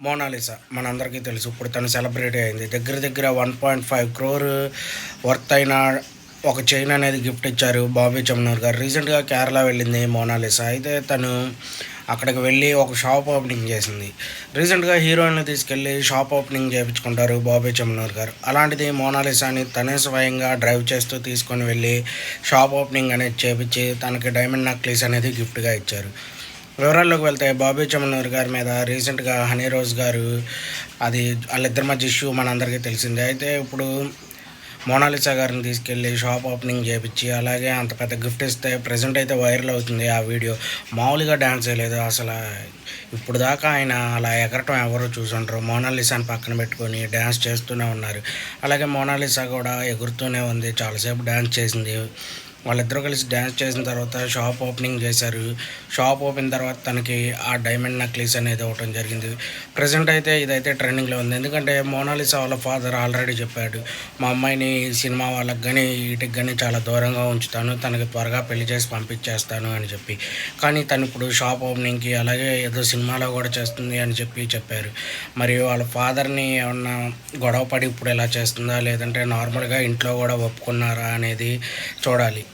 Mona Lisa మనందరికీ తెలుసు. ఇప్పుడు తను సెలబ్రిటీ అయింది. దగ్గర దగ్గర 1.5 క్రోర్ వర్త్ అయిన ఒక చైన్ అనేది గిఫ్ట్ ఇచ్చారు బాబీ చెమ్నూర్ గారు. రీసెంట్గా కేరళ వెళ్ళింది మోనాలిసా. అయితే తను అక్కడికి వెళ్ళి ఒక షాప్ ఓపెనింగ్ చేసింది. రీసెంట్గా హీరోయిన్లు తీసుకెళ్ళి షాప్ ఓపెనింగ్ చేయించుకుంటారు బాబీ చెమ్నూర్ గారు. అలాంటిది మోనాలిసాని తనే స్వయంగా డ్రైవ్ చేస్తూ తీసుకొని వెళ్ళి షాప్ ఓపెనింగ్ అనేది చేపించి తనకి డైమండ్ నెక్లెస్ అనేది గిఫ్ట్గా ఇచ్చారు. వివరాల్లోకి వెళ్తే బాబీ చెమనూరు గారి మీద రీసెంట్గా హనీ రోజ్ గారు అది వాళ్ళిద్దరి మధ్య ఇష్యూ మనందరికీ తెలిసిందే. అయితే ఇప్పుడు మోనాలిసా గారిని తీసుకెళ్ళి షాప్ ఓపెనింగ్ చేయించి అలాగే అంత పెద్ద గిఫ్ట్ ఇస్తే ప్రజెంట్ అయితే వైరల్ అవుతుంది ఆ వీడియో. మామూలుగా డ్యాన్స్ వేయలేదు అసలు. ఇప్పుడు దాకా ఆయన అలా ఎగరటం ఎవరు చూసుంటారు. మోనాలిసాని పక్కన పెట్టుకొని డ్యాన్స్ చేస్తూనే ఉన్నారు. అలాగే మోనాలిసా కూడా ఎగురుతూనే ఉంది, చాలాసేపు డ్యాన్స్ చేసింది. వాళ్ళిద్దరూ కలిసి డ్యాన్స్ చేసిన తర్వాత షాప్ ఓపెనింగ్ చేశారు. షాప్ ఓపెన్ తర్వాత తనకి ఆ డైమండ్ నెక్లెస్ అనేది ఇవ్వటం జరిగింది. ప్రజెంట్ అయితే ఇదైతే ట్రెండింగ్లో ఉంది. ఎందుకంటే మోనాలిసా వాళ్ళ ఫాదర్ ఆల్రెడీ చెప్పాడు, మా అమ్మాయిని సినిమా వాళ్ళకి కానీ వీటికి కానీ చాలా దూరంగా ఉంచుతాను, తనకి త్వరగా పెళ్లి చేసి పంపించేస్తాను అని చెప్పి. కానీ తను ఇప్పుడు షాప్ ఓపెనింగ్కి అలాగే ఏదో సినిమాలో కూడా చేస్తుంది అని చెప్పారు. మరి వాళ్ళ ఫాదర్ని ఏమన్నా గొడవ పడి ఇప్పుడు ఇలా చేస్తుందా, లేదంటే నార్మల్గా ఇంట్లో కూడా ఒప్పుకున్నారా అనేది చూడాలి.